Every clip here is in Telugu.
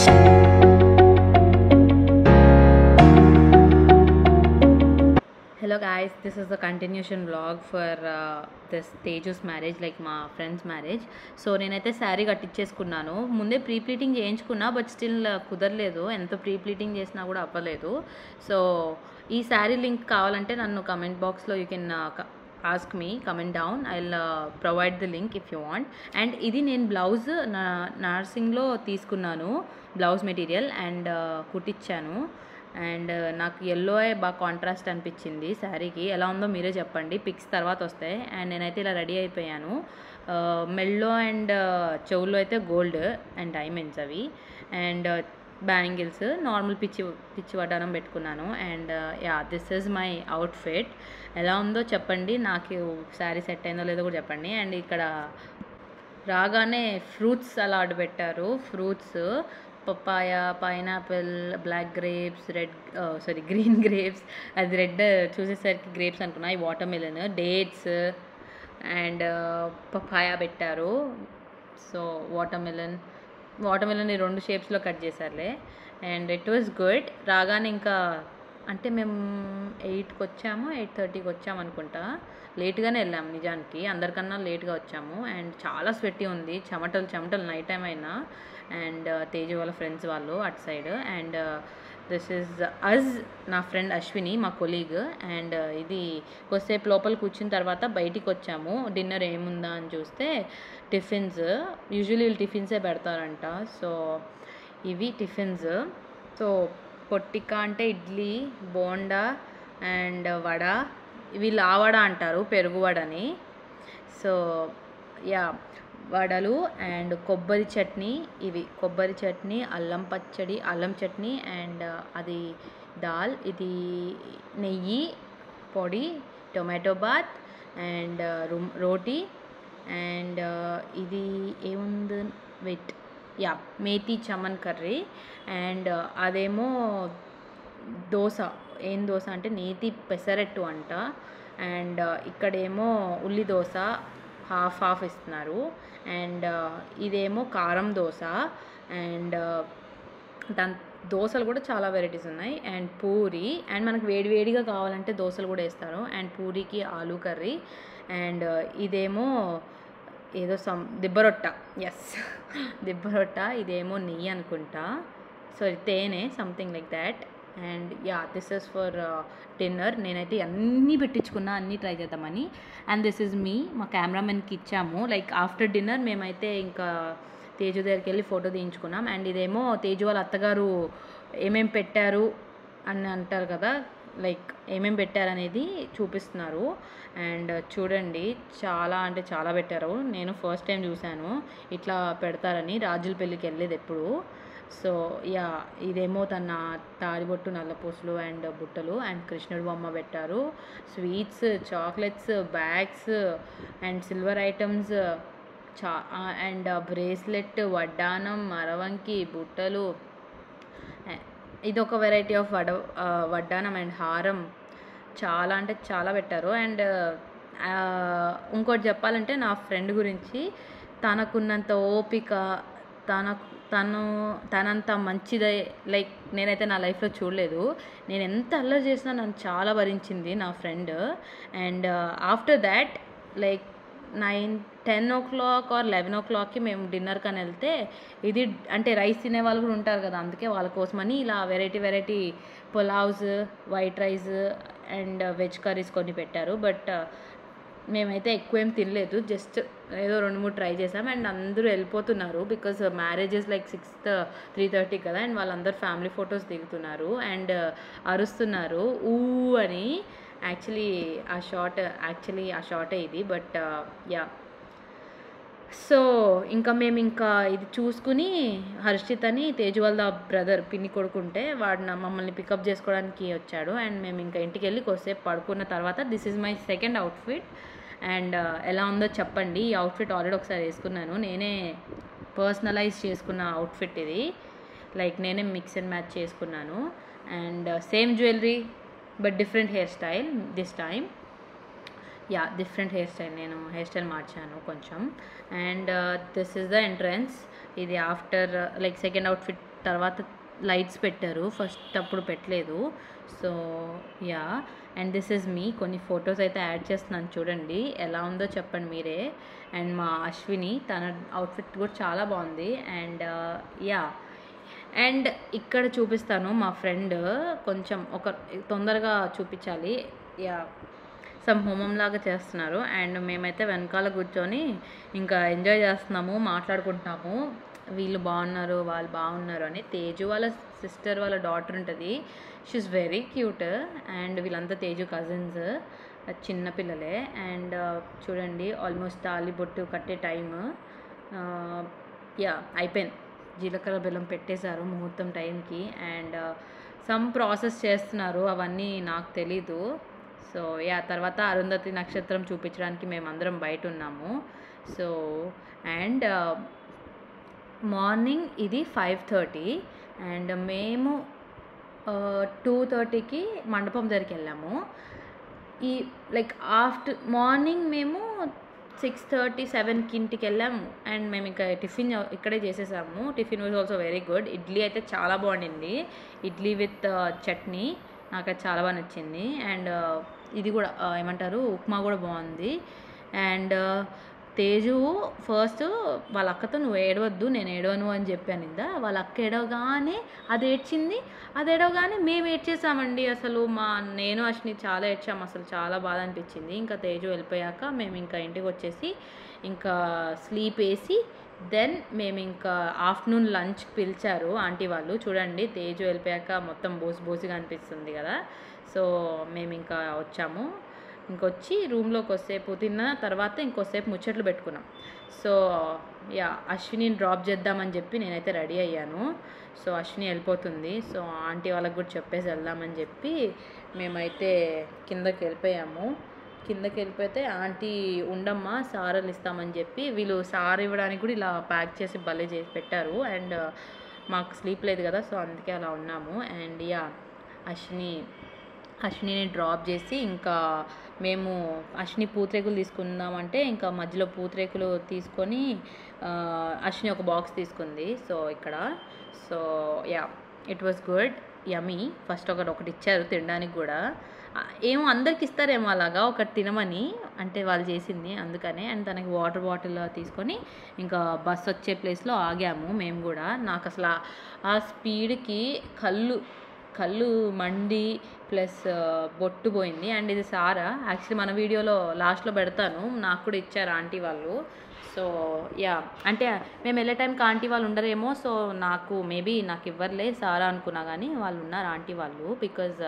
Hello guys, this is the continuation vlog for this Teju's marriage, like మా ఫ్రెండ్స్ మ్యారేజ్. సో నేనైతే శారీ కట్టించేసుకున్నాను. ముందే ప్రీ ప్లీటింగ్ చేయించుకున్నా, బట్ స్టిల్ కుదరలేదు. ఎంత ప్రీ ప్లీటింగ్ చేసినా కూడా అవ్వలేదు. సో ఈ శారీ లింక్ కావాలంటే నన్ను కమెంట్ బాక్స్లో you can ask me, comment down, I will provide the link if you want. And ఇది నేను బ్లౌజ్ నర్సింగ్లో తీసుకున్నాను, బ్లౌజ్ మెటీరియల్, అండ్ కుట్టించాను. అండ్ నాకు ఎల్లో బాగా కాంట్రాస్ట్ అనిపించింది శారీకి. ఎలా ఉందో మీరే చెప్పండి, పిక్స్ తర్వాత వస్తాయి. అండ్ నేనైతే ఇలా రెడీ అయిపోయాను. మెల్లో అండ్ చెవుల్లో అయితే గోల్డ్ అండ్ డైమండ్స్ అవి, అండ్ బ్యాంగిల్స్, నార్మల్ పిచ్చి వడ్డానం పెట్టుకున్నాను. And yeah, this is my outfit. ఎలా ఉందో చెప్పండి, నాకు శారీ సెట్ అయిందో లేదో కూడా చెప్పండి. అండ్ ఇక్కడ రాగానే ఫ్రూట్స్ సలాడ్ పెట్టారు. Fruits papaya, pineapple, black grapes, green grapes, అది రెడ్ చూసేసరికి గ్రేప్స్ అనుకున్నా, ఈ watermelon, dates and papaya పెట్టారు. సో వాటర్ మిలన్ ఈ 2 షేప్స్లో కట్ చేశారులే. And it was good. రాగానే ఇంకా అంటే మేము 8కి వచ్చాము, 8:30కి వచ్చాము అనుకుంటా. లేట్గానే వెళ్ళాము, నిజానికి అందరికన్నా లేట్గా వచ్చాము. అండ్ చాలా స్వెట్టి ఉంది, చెమటలు నైట్ టైం అయినా. అండ్ తేజు వాళ్ళ ఫ్రెండ్స్ వాళ్ళు అటు సైడ్. అండ్ దిస్ ఈజ్ అజ్, నా ఫ్రెండ్ అశ్విని, మా కొలీగ్. అండ్ ఇది కొద్దిసేపు లోపల కూర్చున్న తర్వాత బయటికి వచ్చాము. డిన్నర్ ఏముందా అని చూస్తే టిఫిన్స్, యూజువల్లీ వీళ్ళు టిఫిన్సే పెడతారంట. సో ఇవి టిఫిన్స్. సో పొట్టిక అంటే ఇడ్లీ, బోండా అండ్ వడ. వీళ్ళు ఆ వడ అంటారు, పెరుగు వడని. సో యా, వడలు అండ్ కొబ్బరి చట్నీ. ఇవి కొబ్బరి చట్నీ, అల్లం చట్నీ, అండ్ అది దాల్, ఇది నెయ్యి, పొడి, టొమాటో బాత్, అండ్ రోటీ. అండ్ ఇది ఏముంది, yeah, methi chaman curry. And అదేమో దోశ. ఏం దోశ అంటే నేతి పెసరట్టు అంట. అండ్ ఇక్కడేమో ఉల్లి దోశ హాఫ్ ఇస్తున్నారు. అండ్ ఇదేమో కారం దోశ. అండ్ దాని దోశలు కూడా చాలా వెరైటీస్ ఉన్నాయి. అండ్ పూరి, అండ్ మనకు వేడివేడిగా కావాలంటే దోశలు కూడా వేస్తారు. అండ్ పూరికి ఆలూ కర్రీ. అండ్ ఇదేమో ఏదో దిబ్బరొట్ట, ఎస్ దిబ్బరొట్ట. ఇదేమో నెయ్యి అనుకుంటా, సో తేనె, something like that. And yeah, this is for dinner. నేనైతే అన్నీ పెట్టించుకున్నా, అన్నీ ట్రై చేద్దామని. అండ్ దిస్ ఈజ్ మీ, మా కెమెరామెన్కి ఇచ్చాము. లైక్ ఆఫ్టర్ డిన్నర్ మేమైతే ఇంకా తేజు దగ్గరికి వెళ్ళి ఫోటో తీయించుకున్నాం. అండ్ ఇదేమో తేజు వాళ్ళ అత్తగారు ఏమేమి పెట్టారు అని అంటారు కదా, లైక్ ఏమేమి పెట్టారనేది చూపిస్తున్నారు. అండ్ చూడండి, చాలా అంటే చాలా పెట్టారు. నేను ఫస్ట్ టైం చూశాను ఇట్లా పెడతారని, రాజుల పెళ్ళికి వెళ్ళేది ఎప్పుడు. సో యా, ఇదేమో తన తాడిబొట్టు, నల్లపూసలు అండ్ బుట్టలు, అండ్ కృష్ణుడు బొమ్మ పెట్టారు. Sweets, chocolates, bags and silver items, and bracelet, వడ్డానం, మరవంకి, బుట్టలు. ఇదొక వెరైటీ ఆఫ్ వడ్డానం అండ్ హారం. చాలా అంటే చాలా పెట్టారు. అండ్ ఇంకోటి చెప్పాలంటే నా ఫ్రెండ్ గురించి, తనకున్నంత ఓపిక, తనంత మంచిదే లైక్ నేనైతే నా లైఫ్లో చూడలేదు. నేను ఎంత అల్లరి చేసినా నన్ను చాలా భరించింది నా friend. And after that like 10 o'clock or 11 o'clockకి మేము డిన్నర్కి అని వెళ్తే, ఇది అంటే రైస్ తినే వాళ్ళు కూడా ఉంటారు కదా, అందుకే వాళ్ళ కోసమని ఇలా variety pulaos, white rice and veg curries కొన్ని పెట్టారు. బట్ మేమైతే ఎక్కువ ఏం తినలేదు, జస్ట్ ఏదో 2-3 ట్రై చేసాం. అండ్ అందరూ వెళ్ళిపోతున్నారు, బికాజ్ మ్యారేజెస్ లైక్ 3:30 కదా. అండ్ వాళ్ళందరూ ఫ్యామిలీ ఫొటోస్ దిగుతున్నారు అండ్ అరుస్తున్నారు ఊ అని. యాక్చువల్లీ ఆ షాటే ఇది. బట్ యా, సో మేము ఇది చూసుకుని, హర్షిత్ అని తేజు వాళ్ళ బ్రదర్, పిన్ని కొడుకుంటే వాడు మమ్మల్ని పికప్ చేసుకోవడానికి వచ్చాడు. అండ్ మేము ఇంకా ఇంటికి వెళ్ళి కొద్దిసేపు పడుకున్న తర్వాత, this is my second outfit. And ఎలా ఉందో చెప్పండి. ఈ అవుట్ఫిట్ ఆల్రెడీ ఒకసారి వేసుకున్నాను, నేనే పర్సనలైజ్ చేసుకున్న అవుట్ఫిట్ ఇది. లైక్ నేనే మిక్స్ అండ్ మ్యాచ్ చేసుకున్నాను. And same jewellery but different hairstyle this time. Yeah, different hairstyle, నేను హెయిర్ స్టైల్ మార్చాను కొంచెం. And this is the entrance. ఇది ఆఫ్టర్ లైక్ సెకండ్ అవుట్ఫిట్ తర్వాత లైట్స్ పెట్టారు, ఫస్ట్ అప్పుడు పెట్టలేదు. So yeah, and this is me. కొన్ని ఫొటోస్ అయితే యాడ్ చేస్తున్నాను చూడండి, ఎలా ఉందో చెప్పండి మీరే. అండ్ మా అశ్విని, తన అవుట్ఫిట్ కూడా చాలా బాగుంది. అండ్ యా, అండ్ ఇక్కడ చూపిస్తాను మా ఫ్రెండ్, కొంచెం తొందరగా చూపించాలి. యా, సమ్ హోమం లాగా చేస్తున్నారు అండ్ మేమైతే వెనకాల కూర్చొని ఇంకా ఎంజాయ్ చేస్తున్నాము, మాట్లాడుకుంటున్నాము. వీళ్ళు బాగున్నారు, వాళ్ళు బాగున్నారు అని. తేజు వాళ్ళ సిస్టర్ వాళ్ళ డాటర్ ఉంటుంది, షీఈస్ వెరీ క్యూట్. అండ్ వీళ్ళంతా తేజు కజిన్స్, చిన్నపిల్లలే. అండ్ చూడండి, ఆల్మోస్ట్ తాళి బొట్టు కట్టే టైమ్. యా, అయిపోయింది. జీలకర్ర బెల్లం పెట్టేశారు ముహూర్తం టైంకి. అండ్ సమ్ ప్రాసెస్ చేస్తున్నారు, అవన్నీ నాకు తెలీదు. సో యా, తర్వాత అరుంధతి నక్షత్రం చూపించడానికి మేమందరం బయట ఉన్నాము. సో అండ్ మార్నింగ్ ఇది 5:30 అండ్ మేము 2:30కి మండపం దగ్గరికి వెళ్ళాము. ఈ లైక్ మార్నింగ్ మేము 6:30, 7కి ఇంటికి వెళ్ళాము. అండ్ మేము ఇంకా టిఫిన్ ఇక్కడే చేసేసాము. Tiffin was also very good. Idli అయితే చాలా బాగుండింది, ఇడ్లీ విత్ చట్నీ, నాకు అది చాలా బాగా నచ్చింది. అండ్ ఇది కూడా ఏమంటారు, ఉప్మా కూడా బాగుంది. అండ్ తేజు ఫస్ట్ వాళ్ళ అక్కతో నువ్వు ఏడవద్దు, నేను ఏడవను అని చెప్పాను ఇందా. వాళ్ళ అక్క ఏడవగానే అది ఏడవగానే మేము ఏడ్చేసామండి. అసలు నేను అశ్విని చాలా ఏడ్చాము, అసలు చాలా బాధ అనిపించింది. ఇంకా తేజు వెళ్ళిపోయాక మేము ఇంకా ఇంటికి వచ్చేసి ఇంకా స్లీప్ వేసి దెన్ మేము ఇంకా ఆఫ్టర్నూన్ లంచ్కి పిలిచారు ఆంటీ వాళ్ళు. చూడండి, తేజు వెళ్ళిపోయాక మొత్తం బోసిగా అనిపిస్తుంది కదా. సో మేము ఇంకా వచ్చాము. ఇంకొచ్చి రూమ్లోకి కొద్దిసేపు తిన్న తర్వాత ఇంకోసేపు ముచ్చట్లు పెట్టుకున్నాం. సో యా, అశ్విని డ్రాప్ చేద్దామని చెప్పి నేనైతే రెడీ అయ్యాను. సో అశ్విని వెళ్ళిపోతుంది, సో ఆంటీ వాళ్ళకి కూడా చెప్పేసి వెళ్దామని చెప్పి మేమైతే కిందకి వెళ్ళిపోయాము. కిందకి వెళ్ళిపోతే ఆంటీ ఉండమ్మా సారలు ఇస్తామని చెప్పి వీళ్ళు సార్ ఇవ్వడానికి కూడా ఇలా ప్యాక్ చేసి భలే చేసి పెట్టారు. అండ్ మాకు స్లీప్ లేదు కదా, సో అందుకే అలా ఉన్నాము. అండ్ యా, అశ్వినిని డ్రాప్ చేసి ఇంకా మేము అశ్విని పూతరేకులు తీసుకుందామంటే ఇంకా మధ్యలో పూతరేకులు తీసుకొని అశ్విని ఒక బాక్స్ తీసుకుంది. సో ఇక్కడ so yeah, it was good, yummy. First ఒకటి ఇచ్చారు తినడానికి కూడా, ఏమో అందరికి ఇస్తారేమో అలాగా ఒకటి తినమని, అంటే వాళ్ళు చేసింది అందుకనే. అండ్ తనకి వాటర్ బాటిల్ తీసుకొని ఇంకా బస్ వచ్చే ప్లేస్లో ఆగాము మేము కూడా. నాకు అసలు ఆ స్పీడ్కి కళ్ళు మండి ప్లస్ బొట్టు పోయింది. అండ్ ఇది సారా, యాక్చువల్లీ మన వీడియోలో లాస్ట్లో పెడతాను, నాకు కూడా ఇచ్చారు ఆంటీ వాళ్ళు. సో యా, అంటే మేము వెళ్ళే టైంకి ఆంటీ వాళ్ళు ఉండరేమో, సో మేబీ నాకు ఇవ్వర్లే సారా అనుకున్నా, కానీ వాళ్ళు ఉన్నారు ఆంటీ వాళ్ళు. బికాజ్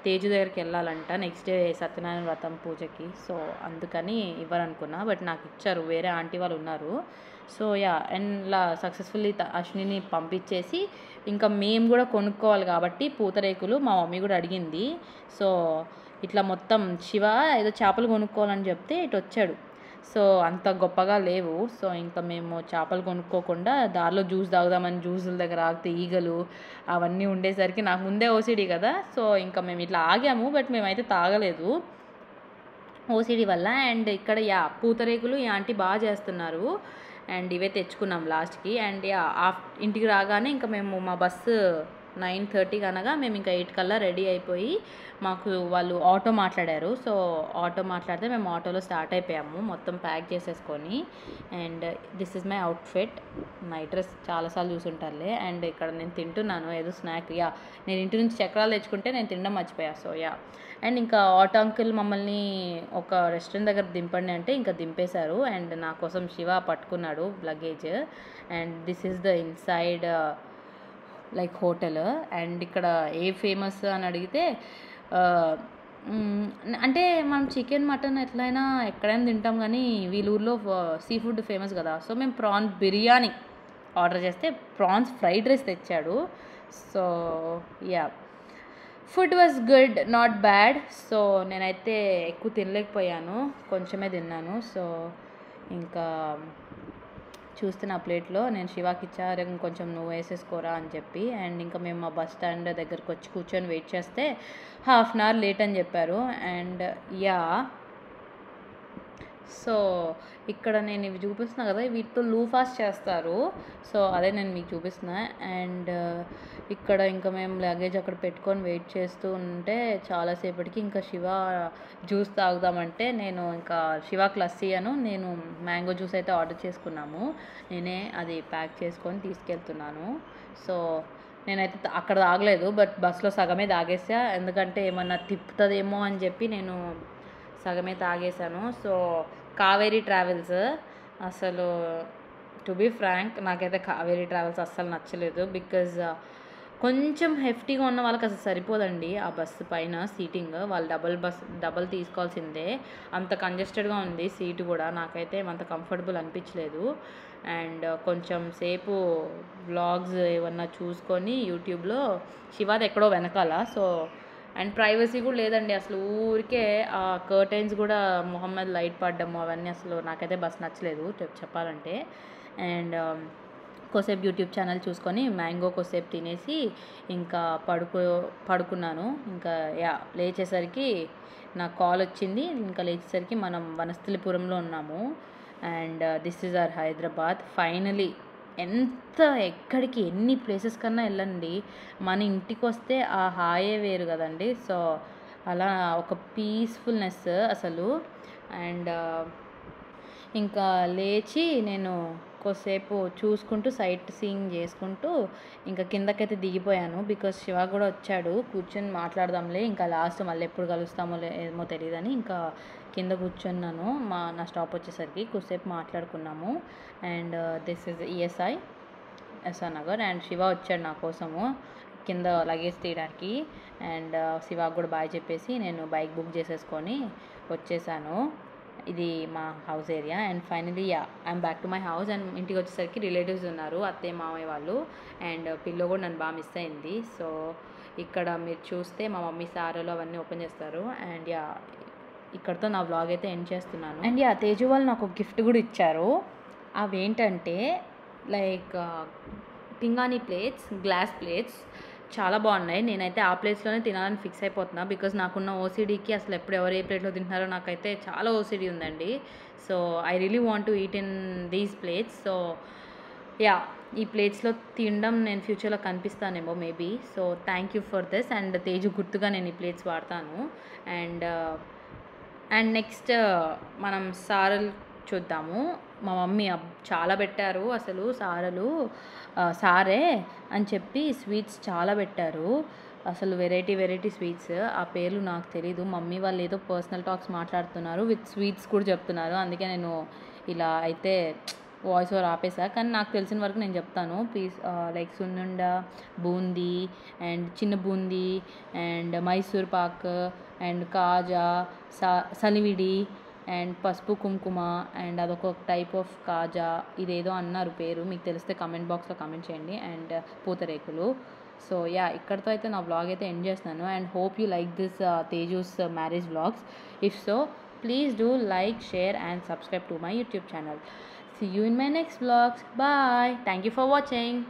తేజు దగ్గరికి వెళ్ళాలంట నెక్స్ట్ డే సత్యనారాయణ వ్రతం పూజకి, సో అందుకని ఇవ్వరనుకున్నా, బట్ నాకు ఇచ్చారు, వేరే ఆంటీ వాళ్ళు ఉన్నారు. సో యా, అండ్ ఇలా సక్సెస్ఫుల్లీ అశ్వినిని పంపించేసి ఇంకా మేము కూడా కొనుక్కోవాలి కాబట్టి పూతరేకులు మా మమ్మీ కూడా అడిగింది. సో ఇట్లా మొత్తం శివ ఏదో చేపలు కొనుక్కోవాలని చెప్తే ఇటు వచ్చాడు. సో అంత గొప్పగా లేవు. సో ఇంకా మేము చేపలు కొనుక్కోకుండా దారిలో జ్యూస్ తాగుదామని జ్యూసుల దగ్గర ఆగితే ఈగలు అవన్నీ ఉండేసరికి నాకు ముందే ఓసిడి కదా, సో ఇంకా మేము ఇట్లా ఆగాము, బట్ మేమైతే తాగలేదు ఓసిడి వల్ల. అండ్ ఇక్కడ యా, పూతరేకులు ఈ ఆంటీ బాగా చేస్తున్నారు. అండ్ ఇవే తెచ్చుకున్నాం లాస్ట్కి. అండ్ యా, ఇంటికి రాగానే ఇంకా మేము మా బస్సు 9:30 అనగా మేము ఇంకా 8 కల్లా రెడీ అయిపోయి, మాకు వాళ్ళు ఆటో మాట్లాడారు. సో ఆటో మాట్లాడితే మేము ఆటోలో స్టార్ట్ అయిపోయాము మొత్తం ప్యాక్ చేసేసుకొని. And this is my outfit. Night dress చాలాసార్లు చూసుంటారులే. అండ్ ఇక్కడ నేను తింటున్నాను ఏదో స్నాక్. యా, నేను ఇంటి నుంచి చక్రాలు తెచ్చుకుంటే నేను తినడం మర్చిపోయా. సో యా, అండ్ ఇంకా ఆటో అంకుల్ మమ్మల్ని ఒక రెస్టారెంట్ దగ్గర దింపండి అంటే ఇంకా దింపేశారు. అండ్ నా కోసం శివ పట్టుకున్నాడు luggage. And this is the inside like hotel. And ఇక్కడ ఏ ఫేమస్ అని అడిగితే అంటే మనం చికెన్ మటన్ ఎట్లయినా ఎక్కడైనా తింటాం, కానీ వీళ్ళ ఊర్లో సీ ఫుడ్ ఫేమస్ కదా. సో మేము ప్రాన్ బిర్యానీ ఆర్డర్ చేస్తే ప్రాన్స్ ఫ్రైడ్ రైస్ తెచ్చాడు. So yeah, food was good, not bad. So నేనైతే ఎక్కువ తినలేకపోయాను, కొంచెమే తిన్నాను. సో ఇంకా చూస్తున్న ప్లేట్లో నేను శివాకి ఇచ్చారు, కొంచెం నువ్వు వేసేసుకోరా అని చెప్పి. అండ్ ఇంకా మేము మా బస్ స్టాండ్ దగ్గరకు వచ్చి కూర్చొని వెయిట్ చేస్తే 1/2 అవర్ లేట్ అని చెప్పారు. అండ్ యా, సో ఇక్కడ నేను ఇవి చూపిస్తున్నా కదా, వీటితో లూఫాస్ చేస్తారు. సో అదే నేను మీకు చూపిస్తున్నా. అండ్ ఇక్కడ ఇంకా మేము లగేజ్ అక్కడ పెట్టుకొని వెయిట్ చేస్తూ ఉంటే చాలాసేపటికి ఇంకా శివ జ్యూస్ తాగుదామంటే నేను ఇంకా శివాకి లస్సీ నేను మ్యాంగో జ్యూస్ అయితే ఆర్డర్ చేసుకున్నాము. నేనే అది ప్యాక్ చేసుకొని తీసుకెళ్తున్నాను. సో నేనైతే అక్కడ తాగలేదు, బట్ బస్సులో సగమే తాగేసా. ఎందుకంటే ఏమన్నా తిప్పుతుందేమో అని చెప్పి నేను సగమే తాగేశాను. సో కావేరీ ట్రావెల్స్ అసలు టు బీ ఫ్రాంక్ నాకైతే కావేరీ ట్రావెల్స్ అస్సలు నచ్చలేదు. బికాజ్ కొంచెం హెఫ్టీగా ఉన్న వాళ్ళకి అసలు సరిపోదండి ఆ బస్సు పైన సీటింగ్. వాళ్ళు డబల్ తీసుకోవాల్సిందే. అంత కంజెస్టెడ్గా ఉంది సీటు కూడా. నాకైతే అంత కంఫర్టబుల్ అనిపించలేదు. అండ్ కొంచెం సేపు వ్లాగ్స్ ఏమన్నా చూసుకొని యూట్యూబ్లో శివాది ఎక్కడో వెనకాల. సో అండ్ ప్రైవసీ కూడా లేదండి అసలు. ఊరికే ఆ కర్టైన్స్ కూడా మొహం మీద లైట్ పడ్డము అవన్నీ అసలు నాకైతే బస్ నచ్చలేదు చెప్పాలంటే. అండ్ కోసేపు యూట్యూబ్ ఛానల్ చూసుకొని మ్యాంగో కోసేపు తినేసి ఇంకా పడుకున్నాను. ఇంకా లేచేసరికి నాకు కాల్ వచ్చింది. ఇంకా లేచేసరికి మనం వనస్థలిపురంలో ఉన్నాము. And this is our Hyderabad. Finally ఎక్కడికి ఎన్ని ప్లేసెస్ కన్నా వెళ్ళండి, మన ఇంటికి వస్తే ఆ హాయే వేరు కదండి. సో అలా ఒక పీస్ఫుల్నెస్ అసలు. అండ్ ఇంకా లేచి నేను కొద్దిసేపు చూసుకుంటూ సైట్ సీయింగ్ చేసుకుంటూ ఇంకా కిందకైతే దిగిపోయాను. బికాజ్ శివ కూడా వచ్చాడు. కూర్చొని మాట్లాడదాంలే, ఇంకా లాస్ట్ మళ్ళీ ఎప్పుడు కలుస్తామో ఏమో తెలియదని ఇంకా కింద కూర్చున్నాను. నా స్టాప్ వచ్చేసరికి కొద్దిసేపు మాట్లాడుకున్నాము. And this is ESI SR Nagar. And Shiva వచ్చాడు నా కోసము కింద లగేజ్ తీయడానికి. అండ్ శివాకి కూడా బాయ్ చెప్పేసి నేను బైక్ బుక్ చేసేసుకొని వచ్చేసాను. ఇది మా house area. And finally I'm back to my house. And ఇంటికి వచ్చేసరికి రిలేటివ్స్ ఉన్నారు, అత్తయ్య మామయ్య వాళ్ళు. అండ్ పిల్లో కూడా నన్ను బాగా మిస్ అయింది. సో ఇక్కడ మీరు చూస్తే మా మమ్మీ సారలు అవన్నీ ఓపెన్ చేస్తారు. అండ్ ఇక్కడితో నా వ్లాగ్ అయితే ఎండ్ చేస్తున్నాను. అండ్ తేజు వాళ్ళు నాకు ఒక గిఫ్ట్ కూడా ఇచ్చారు. అవి ఏంటంటే లైక్ పింగాణీ ప్లేట్స్, గ్లాస్ ప్లేట్స్ చాలా బాగున్నాయి. నేనైతే ఆ ప్లేస్లోనే తినాలని ఫిక్స్ అయిపోతున్నా. బికాజ్ నాకున్న ఓసిడీకి అసలు ఎప్పుడు ఎవరు ఏ ప్లేట్లో తింటున్నారో నాకైతే చాలా ఓసిడీ ఉందండి. So I really want to eat in these plates. So ఈ ప్లేట్స్లో తినడం నేను ఫ్యూచర్లో కనిపిస్తానేమో maybe. So thank you for this. And Teju గుర్తుగా నేను ఈ ప్లేట్స్ వాడతాను. అండ్ నెక్స్ట్ మనం సారలు చూద్దాము. మా మమ్మీ చాలా పెట్టారు అసలు సారలు. సారే అని చెప్పి స్వీట్స్ చాలా పెట్టారు అసలు. Variety sweets. ఆ పేర్లు నాకు తెలీదు. మమ్మీ వాళ్ళు ఏదో పర్సనల్ టాక్స్ మాట్లాడుతున్నారు, విత్ స్వీట్స్ కూడా చెప్తున్నారు. అందుకే నేను ఇలా అయితే వాయిస్ ఓవర్ ఆపేసా. కానీ నాకు తెలిసిన వరకు నేను చెప్తాను. లైక్ సున్నుండ, బూందీ, అండ్ చిన్న బూందీ, అండ్ మైసూర్ పాక్, అండ్ కాజా, సలివిడి, అండ్ పసుపు కుంకుమ, అండ్ అదొక టైప్ ఆఫ్ కాజా. ఇదేదో అన్నారు పేరు, మీకు తెలిస్తే కమెంట్ బాక్స్లో కమెంట్ చేయండి. And pootharekulu. సో ఇక్కడితో అయితే నా వ్లాగ్ అయితే ఎండ్ చేస్తున్నాను. And hope you like this Teju's marriage vlogs. If so please do like, share and subscribe to my YouTube channel. See you in my next vlogs. Bye. Thank you for watching.